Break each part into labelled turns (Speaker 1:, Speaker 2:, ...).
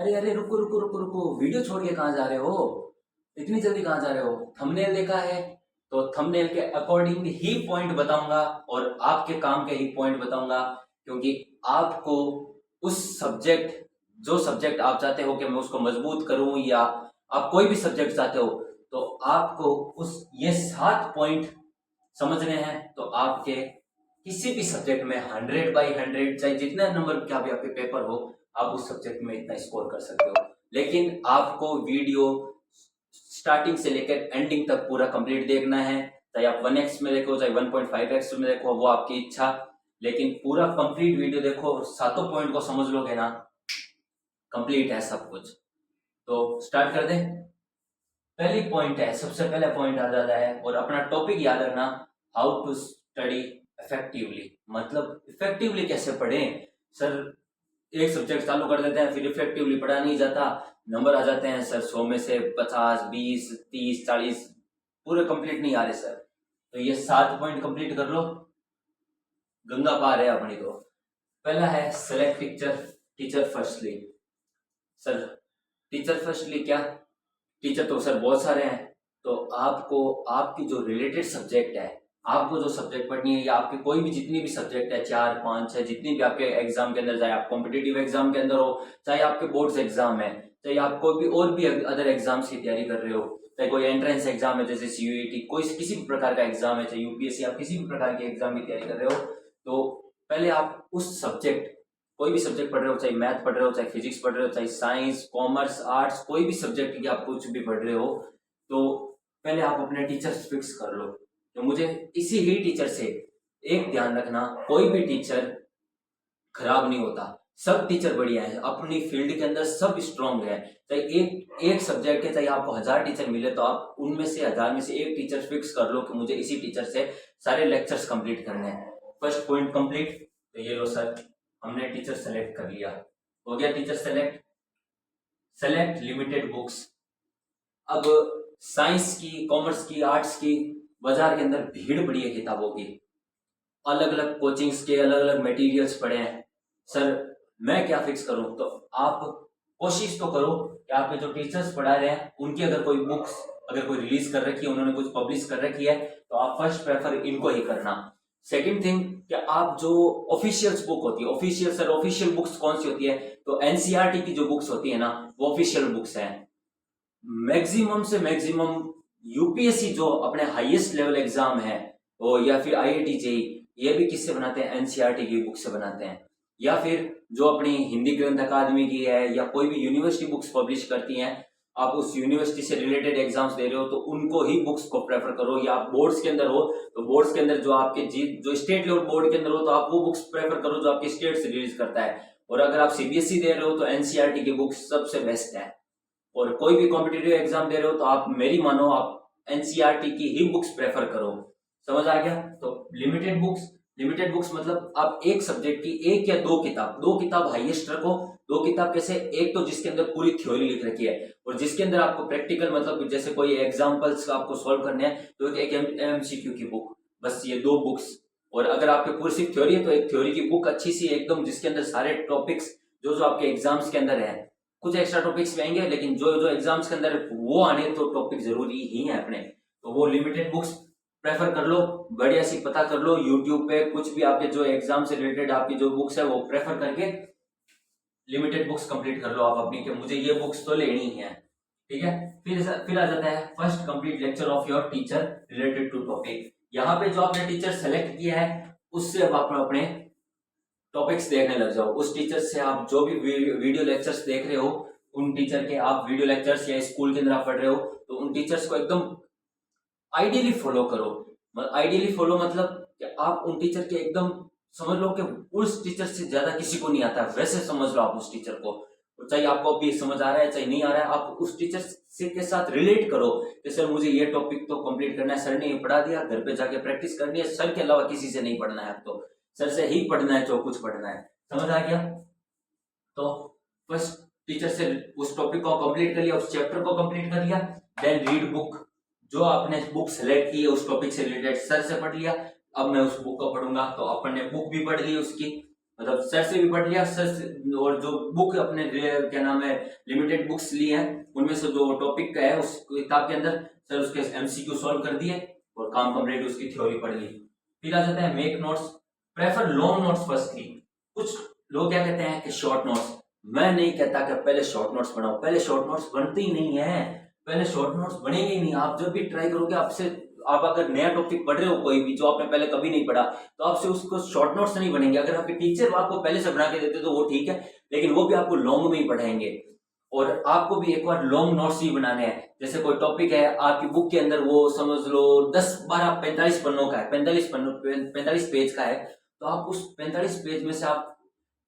Speaker 1: अरे अरे, रुको रुको रुको रुको, वीडियो छोड़ के कहाँ जा रहे हो? इतनी जल्दी कहाँ जा रहे हो? थंबनेल देखा है? तो थंबनेल के अकॉर्डिंग ही पॉइंट बताऊंगा और आपके काम के ही पॉइंट बताऊंगा, क्योंकि आपको उस सब्जेक्ट, जो सब्जेक्ट आप चाहते हो कि मैं उसको मजबूत करूं, या आप कोई भी सब्जेक्ट चाहते हो, तो आपको उस ये 7 पॉइंट समझने हैं। तो आपके किसी भी सब्जेक्ट में 100/100, चाहे जितने नंबर क्या भी आपके पेपर हो, आप उस सब्जेक्ट में इतना स्कोर कर सकते हो। लेकिन आपको वीडियो स्टार्टिंग से लेकर एंडिंग तक पूरा कंप्लीट देखना है। चाहे आप 1x में देखो, चाहे 1.5x में देखो, वो आपकी इच्छा। लेकिन पूरा कंप्लीट वीडियो देखो, सातों पॉइंट को समझ लोगे ना, कंप्लीट है सब कुछ। तो स्टार्ट कर दें। पहली पॉइंट है, सबसे पहला पॉइंट आ जाता है, और अपना टॉपिक याद रखना, हाउ टू स्टडी इफेक्टिवली। मतलब इफेक्टिवली कैसे पढ़ें सर? एक सब्जेक्ट चालू कर देते हैं, फिर इफेक्टिवली पढ़ा नहीं जाता, नंबर आ जाते हैं सर 100 में से 50, 20, 30, 40, पूरे कंप्लीट नहीं आ रहे सर। तो ये 7 पॉइंट कंप्लीट कर लो, गंगा पार है अपनी। तो पहला है select teacher, teacher firstly. Sir teacher firstly क्या? टीचर तो सर बहुत सारे हैं। तो आपको आपकी जो रिलेटेड सब्जेक्ट है, आपको जो सब्जेक्ट पढ़नी है, या आपके कोई भी जितनी भी सब्जेक्ट है, 4, 5, 6, जितनी भी आपके एग्जाम के अंदर, चाहे आप कॉम्पिटेटिव एग्जाम के अंदर हो, चाहे आपके बोर्ड्स एग्जाम है, चाहे आप कोई भी और भी अदर एग्जाम्स की तैयारी कर रहे हो, चाहे कोई एंट्रेंस एग्जाम है जैसे सीयूईटी, कोई किसी भी प्रकार का एग्जाम है, चाहे यूपीएससी, आप किसी भी प्रकार के एग्जाम की तैयारी कर रहे हो, तो पहले आप उस सब्जेक्ट, कोई भी सब्जेक्ट पढ़ रहे हो, चाहे मैथ पढ़ रहे हो, चाहे फिजिक्स पढ़ रहे हो, चाहे साइंस, कॉमर्स, आर्ट्स, कोई भी सब्जेक्ट की आप कुछ भी पढ़ रहे हो, तो पहले आप अपने टीचर्स फिक्स कर लो। तो मुझे इसी ही टीचर से, एक ध्यान रखना, कोई भी टीचर खराब नहीं होता, सब टीचर बढ़िया है, अपनी फील्ड के अंदर सब स्ट्रांग है। चाहे एक एक सब्जेक्ट के, चाहे आपको 1000 टीचर मिले, तो आप उनमें से 1000 में से एक टीचर फिक्स कर लो कि मुझे इसी टीचर से सारे लेक्चर्स कंप्लीट करने हैं। First point complete. तो ये लो सर, हमने टीचर सेलेक्ट कर लिया, हो गया teacher select. Select limited books. अब साइंस की, कॉमर्स की, आर्ट्स की, बाजार के अंदर भीड़ पड़ी है किताबों की, अलग अलग कोचिंग्स के अलग अलग मटेरियल्स पड़े हैं। सर मैं क्या फिक्स करूं? तो आप कोशिश तो करो कि आपके जो टीचर्स पढ़ा रहे हैं उनकी अगर कोई बुक्स, अगर कोई रिलीज कर रखी है, उन्होंने कुछ पब्लिश कर रखी है, तो आप फर्स्ट प्रेफर इनको ही करना। सेकंड थिंग, कि आप जो ऑफिशियल्स बुक होती है, ऑफिशियल सर ऑफिशियल बुक्स कौन सी होती है? तो एनसीईआरटी की जो बुक्स होती है ना, वो ऑफिशियल बुक्स हैं। मैक्सिमम से मैक्सिमम यूपीएससी जो अपने हाईएस्ट लेवल एग्जाम है, वो, या फिर आईआईटी जेई, ये भी किससे बनाते हैं? एनसीईआरटी की बुक से बनाते हैं। या फिर जो अपनी हिंदी ग्रंथ अकादमी की है, या कोई भी यूनिवर्सिटी बुक्स पब्लिश करती हैं, आप उस यूनिवर्सिटी से रिलेटेड एग्जाम्स दे रहे हो, तो उनको ही बुक्स को प्रेफर करो। या आप बोर्ड्स के अंदर हो, तो बोर्ड्स के अंदर जो आपके जो स्टेट लेवल बोर्ड के अंदर हो, तो आप वो बुक्स प्रेफर करो जो आपके स्टेट से रिलीज करता है। और अगर आप सीबीएसई दे रहे हो, तो एनसीईआरटी की बुक्स सबसे बेस्ट है। और कोई भी कॉम्पिटेटिव एग्जाम दे रहे हो, तो आप मेरी मानो, आप एनसीईआरटी की ही बुक्स प्रेफर करो। समझ आ गया? तो लिमिटेड बुक्स, लिमिटेड बुक्स मतलब आप एक सब्जेक्ट की एक या दो किताब हाईएस्ट रखो। दो किताब कैसे? एक तो जिसके अंदर पूरी थ्योरी लिख रखी है, और जिसके अंदर आपको प्रैक्टिकल, मतलब जैसे कोई एग्जांपल्स आपको सॉल्व करने हैं, तो एक एमसीक्यू की बुक, बस ये दो बुक्स। और अगर आपके पूरी सिर्फ थ्योरी है, तो एक थ्योरी की बुक अच्छी सी एकदम, जिसके अंदर सारे टॉपिक्स जो जो आपके एग्जाम्स के अंदर है, कुछ एक्स्ट्रा टॉपिक्स भी आएंगे, लेकिन जो जो एग्जाम्स के अंदर वो आने, तो टॉपिक जरूरी ही है अपने, तो वो लिमिटेड बुक्स प्रेफर कर लो। बढ़िया सी पता कर लो यूट्यूब पे, कुछ भी आपके जो एग्जाम से रिलेटेड आपकी जो बुक्स है, वो प्रेफर करके लिमिटेड बुक्स कंप्लीट कर लो आप अपनी, कि मुझे ये बुक्स तो लेनी है। ठीक है? फिर आ जाता है first complete lecture of your teacher related to topic. यहाँ पे जो आपने टीचर सेलेक्ट किया है, उससे अब आप अपने टॉपिक्स देखने लग जाओ। उस टीचर से आप जो भी वीडियो लेक्चर्स देख रहे हो, उन टीचर के आप वीडियो लेक्चर्स, या स्कूल के अंदर आप पढ़ रहे हो, तो उन टीचर्स को एकदम आइडियली फॉलो करो। आइडियली फॉलो मतलब कि आप उन टीचर के एकदम समझ लो कि उस टीचर से ज्यादा किसी को नहीं आता, वैसे समझ लो आप उस टीचर को। तो चाहे आपको अभी समझ आ रहा है, चाहे नहीं आ रहा है, आप उस टीचर से के साथ रिलेट करो कि सर मुझे ये टॉपिक तो कंप्लीट करना है, सर ने ये पढ़ा दिया, घर पे जाके प्रैक्टिस करनी है, सर के अलावा किसी से नहीं पढ़ना है, अब तो सर से ही पढ़ना है, जो कुछ पढ़ना है। समझ आ गया? तो फर्स्ट टीचर से उस टॉपिक को कंप्लीट कर लिया, उस चैप्टर को कंप्लीट कर लिया। देन रीड बुक, जो आपने बुक सेलेक्ट की है उस टॉपिक से रिलेटेड, सर से पढ़ लिया। अब मैं उस बुक को पढ़ूंगा, तो अपन ने बुक भी पढ़ ली उसकी, मतलब सर से भी पढ़ लिया, सर से, और जो बुक अपने क्या नाम है लिमिटेड बुक्स ली है उनमें से जो टॉपिक का है उस किताब के अंदर सर उसके एमसीक्यू सॉल्व कर दिए और काम कंप्लीट, उसकी थ्योरी पढ़ ली। फिर आ जाता है make notes, prefer long notes firstly. कुछ लोग क्या कहते हैं कि शॉर्ट नोट्स, मैं नहीं कहता कि पहले शॉर्ट नोट्स बनाओ, पहले शॉर्ट नोट्स बनते ही नहीं है, पहले शॉर्ट नोट्स बनेंगे ही नहीं। आप जब भी ट्राई करोगे, आपसे आप अगर नया टॉपिक पढ़ रहे हो कोई भी जो आपने पहले कभी नहीं पढ़ा, तो आपसे उसको शॉर्ट नोट्स नहीं बनेंगे। अगर आपके टीचर आपको पहले से बना के देते तो वो ठीक है, लेकिन वो भी आपको लॉन्ग में ही पढ़ाएंगे। और आपको भी एक बार लॉन्ग नोट्स ही बनाने हैं। जैसे कोई टॉपिक है आपकी बुक के अंदर, वो समझ लो 10 12 45 पन्नों का है, 45 पेज का है, तो आप उस 45 पेज में से आप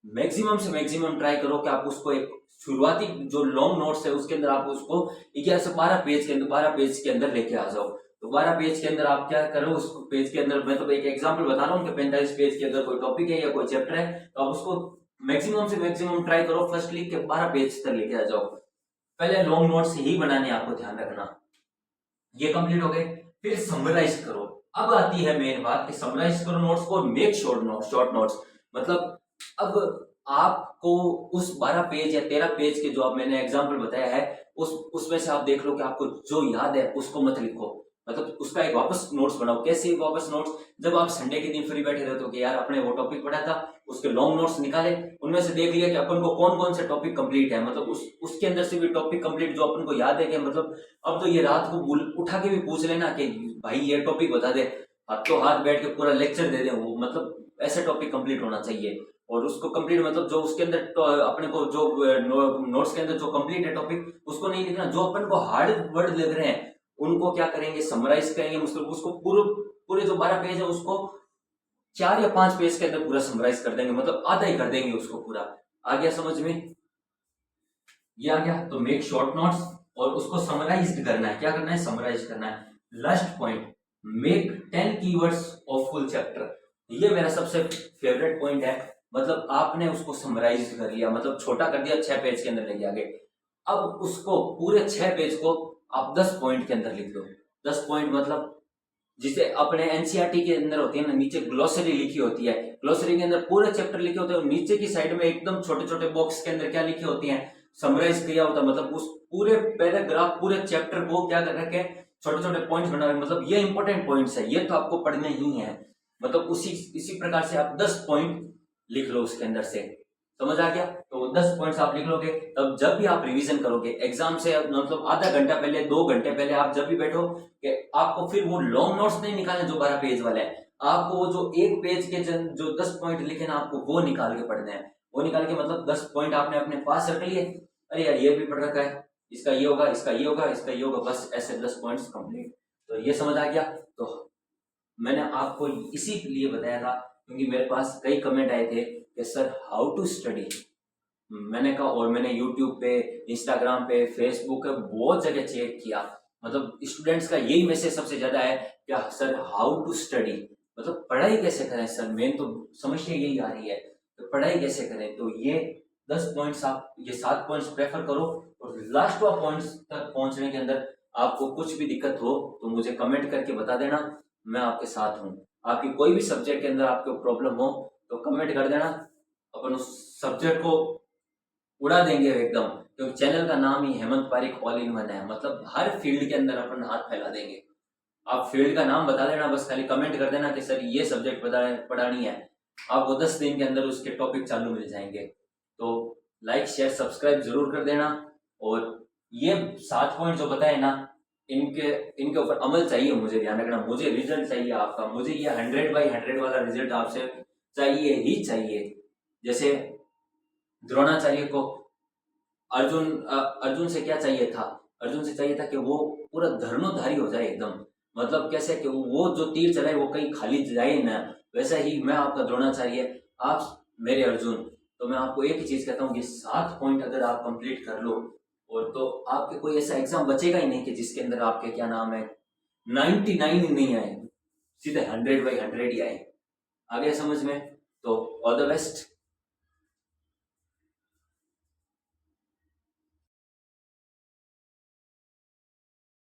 Speaker 1: मैक्सिमम से मैक्सिमम ट्राई करो कि आप उसको एक शुरुआती जो लॉन्ग नोट्स है उसके अंदर आप उसको 11 से 12 पेज के अंदर 12 पेज के अंदर लेके आ जाओ। तो 12 पेज के अंदर आप क्या करो, उस पेज के अंदर मैं तो एक एग्जांपल बता रहा हूँ कि 45 पेज के अंदर कोई टॉपिक है या कोई चैप्टर है, तो आप उसको मैक्सिमम से मैक्सिमम ट्राई करो फर्स्ट लीग के 12 पेज तक लेके आ जाओ। पहले लॉन्ग नोट्स ही बनाने, आपको ध्यान रखना। ये कंप्लीट हो गए, फिर समराइज करो। अब आती है मेन बात कि समराइज करो नोट्स को, मेक शॉर्ट नोट्स। मतलब अब आपको उस 12 पेज या 13 पेज के जो अब मैंने एग्जांपल बताया है उसमें से आप देख लो कि आपको जो याद है उसको मत लिखो, मतलब उसका एक वापस नोट्स बनाओ। कैसे वापस नोट्स, जब आप संडे के दिन फ्री बैठे रहते हो कि यार अपने वो टॉपिक पढ़ा था, उसके लॉन्ग नोट्स निकाले, उनमें से देख लिया कि अपन को कौन कौन से टॉपिक कंप्लीट है, मतलब उसके अंदर से भी टॉपिक कंप्लीट जो अपन को याद है कि मतलब अब तो ये रात को उठा के भी पूछ लेना कि भाई ये टॉपिक बता दे, अब तो हाथ बैठ के पूरा लेक्चर दे दे वो, मतलब ऐसे टॉपिक कंप्लीट होना चाहिए। और उसको कंप्लीट मतलब जो उसके अंदर अपने को जो नोट्स के अंदर जो कंप्लीट है टॉपिक उसको नहीं लिखना, जो अपन को हार्ड वर्ड लग रहे हैं उनको क्या करेंगे, समराइज करेंगे। मतलब उसको पूरे जो 12 पेज है उसको 4 या 5 पेज के अंदर पूरा समराइज कर देंगे, मतलब आधा ही कर देंगे उसको पूरा। आ गया समझ में? ये आ गया। तो मेक शॉर्ट नोट्स और उसको समराइज करना है। क्या करना है? समराइज करना है। Last point, make 10 keywords of full chapter. ये मेरा सबसे फेवरेट पॉइंट है। मतलब आपने उसको समराइज कर लिया, मतलब छोटा कर दिया, 6 पेज के अंदर लेके आ गए। अब उसको पूरे 6 पेज को आप 10 पॉइंट के अंदर लिख दो। 10 पॉइंट मतलब जिसे अपने एनसीईआरटी के अंदर होती है ना, नीचे ग्लोसरी लिखी होती है, ग्लोसरी के अंदर पूरे चैप्टर लिखे होते हैं, और नीचे की साइड में एकदम छोटे छोटे बॉक्स के अंदर क्या लिखी होती है, समराइज किया होता है। मतलब उस पूरे पैराग्राफ पूरे चैप्टर को क्या कर रखे, छोटे छोटे पॉइंट्स बना रहे, मतलब ये इंपॉर्टेंट पॉइंट्स है, ये तो आपको पढ़ने ही है। मतलब इसी प्रकार से आप 10 पॉइंट लिख लो उसके अंदर से। समझ आ गया? तो 10 पॉइंट्स आप लिख लोगे, तब जब भी आप रिवीजन करोगे एग्जाम से मतलब आधा घंटा पहले 2 घंटे पहले आप जब भी बैठो कि आपको फिर वो लॉन्ग नोट्स नहीं निकालने जो 12 पेज वाले हैं, आपको वो जो एक पेज के जो 10 पॉइंट लिखे ना, आपको वो निकाल के पढ़ने हैं। वो निकाल के मतलब 10 पॉइंट आपने अपने पास रख लिए, अरे यार ये भी पढ़ रखा है, इसका ये होगा, इसका ये होगा, इसका ये होगा, बस ऐसे 10 पॉइंट्स कंप्लीट। तो ये समझ आ गया। तो मैंने आपको इसी लिए बताया था क्योंकि मेरे पास कई कमेंट आए थे कि सर हाउ टू स्टडी। मैंने कहा, और मैंने यूट्यूब पे, इंस्टाग्राम पे, फेसबुक पे बहुत जगह चेक किया, मतलब स्टूडेंट्स का यही मैसेज सबसे ज्यादा है कि सर हाउ टू स्टडी, मतलब पढ़ाई कैसे करें सर, मेन तो समस्या यही आ रही है, तो पढ़ाई कैसे करें। तो ये 10 पॉइंट्स आप, ये 7 पॉइंट्स प्रेफर करो, और लास्ट वा पॉइंट्स तक पहुंचने के अंदर आपको कुछ भी दिक्कत हो तो मुझे कमेंट करके बता देना, मैं आपके साथ हूँ। आपकी कोई भी सब्जेक्ट के अंदर आपको प्रॉब्लम हो तो कमेंट कर देना, अपन उस सब्जेक्ट को उड़ा देंगे एकदम, क्योंकि चैनल का नाम ही Hemant Pareek all in one है, मतलब हर फील्ड के अंदर अपन हाथ फैला देंगे। आप फील्ड का नाम बता देना, बस खाली कमेंट कर देना कि सर ये सब्जेक्ट पढ़ानी है, आपको 10 दिन के अंदर उसके टॉपिक चालू मिल जाएंगे। तो लाइक शेयर सब्सक्राइब जरूर कर देना, और ये 7 पॉइंट जो बताए ना, इनके ऊपर अमल चाहिए, मुझे ध्यान रखना, मुझे रिजल्ट चाहिए आपका, मुझे ये 100/100 वाला रिजल्ट आपसे चाहिए ही चाहिए। जैसे द्रोणाचार्य को अर्जुन से क्या चाहिए था, अर्जुन से चाहिए था कि वो पूरा धर्मधारी हो जाए एकदम, मतलब कैसे कि वो जो तीर चलाए वो कहीं खाली जाए ना। वैसा ही मैं आपका द्रोणाचार्य, आप मेरे अर्जुन। तो मैं आपको एक ही चीज कहता हूँ, ये 7 पॉइंट अगर आप कंप्लीट कर लो, और तो आपके कोई ऐसा एग्जाम बचेगा ही नहीं कि जिसके अंदर आपके क्या नाम है 99 ही नहीं आए, सीधे 100/100 ही आए। आ गया समझ में? तो ऑल द बेस्ट।